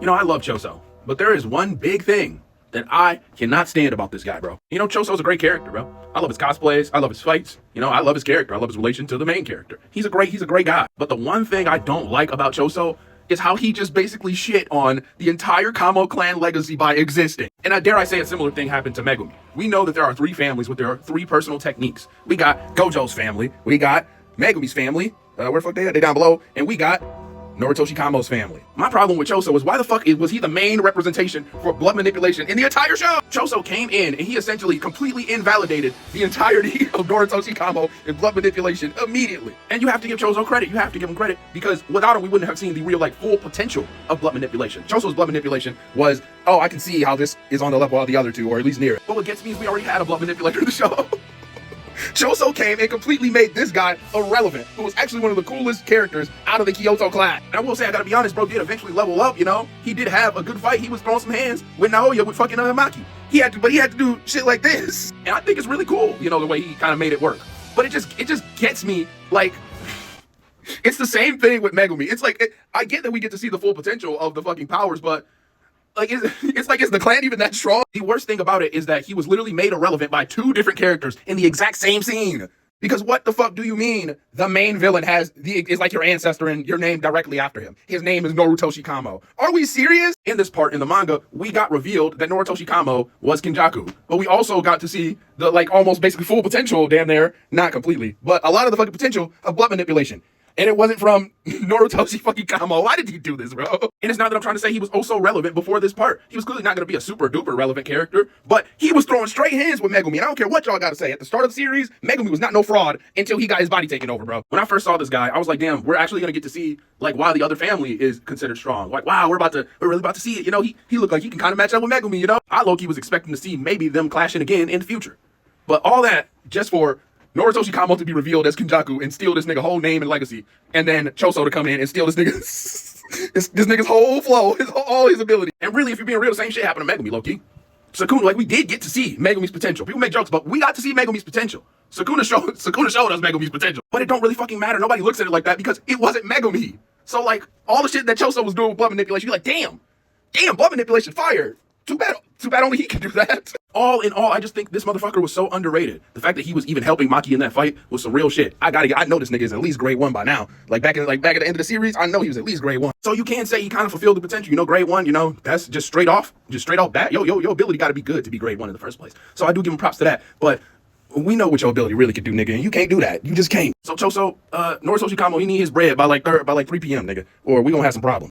You know, I love Choso, but there is one big thing that I cannot stand about this guy, bro. You know, Choso's a great character, bro. I love his cosplays. I love his fights. You know, I love his character. I love his relation to the main character. He's a great guy. But the one thing I don't like about Choso is how he just basically shit on the entire Kamo clan legacy by existing. And I dare I say a similar thing happened to Megumi. We know that there are 3 families with their 3 personal techniques. We got Gojo's family. We got Megumi's family. Where the fuck they at? They down below. And we got Noritoshi Kamo's family. My problem with Choso was why the fuck was he the main representation for blood manipulation in the entire show? Choso came in and he essentially completely invalidated the entirety of Noritoshi Kamo in blood manipulation immediately. And you have to give Choso credit. You have to give him credit because without him, we wouldn't have seen the real like full potential of blood manipulation. Choso's blood manipulation was, oh, I can see how this is on the level of the other 2 or at least near it. But what gets me is we already had a blood manipulator in the show. Choso came and completely made this guy irrelevant, who was actually one of the coolest characters out of the Kyoto clan. And I will say, I gotta be honest, bro, did eventually level up, you know? He did have a good fight. He was throwing some hands with Naoya with fucking Maki. But he had to do shit like this. And I think it's really cool, you know, the way he kind of made it work. But it just gets me, like, it's the same thing with Megumi. It's like, I get that we get to see the full potential of the fucking powers, but like, is the clan even that strong? The worst thing about it is that he was literally made irrelevant by 2 different characters in the exact same scene. Because what the fuck do you mean the main villain is like your ancestor and you're named directly after him? His name is Noritoshi Kamo. Are we serious? In this part in the manga, we got revealed that Noritoshi Kamo was Kinjaku. But we also got to see the like almost basically full potential, damn near, not completely, but a lot of the fucking potential of blood manipulation. And it wasn't from Noritoshi fucking Kamo. Why did he do this, bro? And it's not that I'm trying to say he was also relevant before this part. He was clearly not going to be a super duper relevant character, but he was throwing straight hands with Megumi. And I don't care what y'all got to say. At the start of the series, Megumi was not no fraud until he got his body taken over, bro. When I first saw this guy, I was like, damn, we're actually going to get to see like why the other family is considered strong. Like, wow, we're really about to see it. You know, he looked like he can kind of match up with Megumi, you know? I low-key was expecting to see maybe them clashing again in the future. But all that just for Noritoshi Kamo to be revealed as Kinjaku and steal this nigga whole name and legacy, and then Choso to come in and steal this nigga's this nigga's whole flow, all his ability. And really, if you're being real, the same shit happened to Megumi, low-key. Sukuna, like, we did get to see Megumi's potential. People make jokes, but we got to see Megumi's potential. Sukuna showed us Megumi's potential. But it don't really fucking matter. Nobody looks at it like that because it wasn't Megumi. So, like, all the shit that Choso was doing with blood manipulation, you're like, damn, blood manipulation, fire. Too bad only he can do that. All in all, I just think this motherfucker was so underrated. The fact that he was even helping Maki in that fight was some real shit. I know this nigga is at least grade 1 by now. Like back at the end of the series, I know he was at least grade 1. So you can say he kind of fulfilled the potential. You know, grade 1, you know, that's just straight off bat. Your ability got to be good to be grade 1 in the first place. So I do give him props to that. But we know what your ability really could do, nigga, and you can't do that. You just can't. So Choso, Noritoshi Kamo, he need his bread by like 3 p.m., nigga, or we gonna have some problems.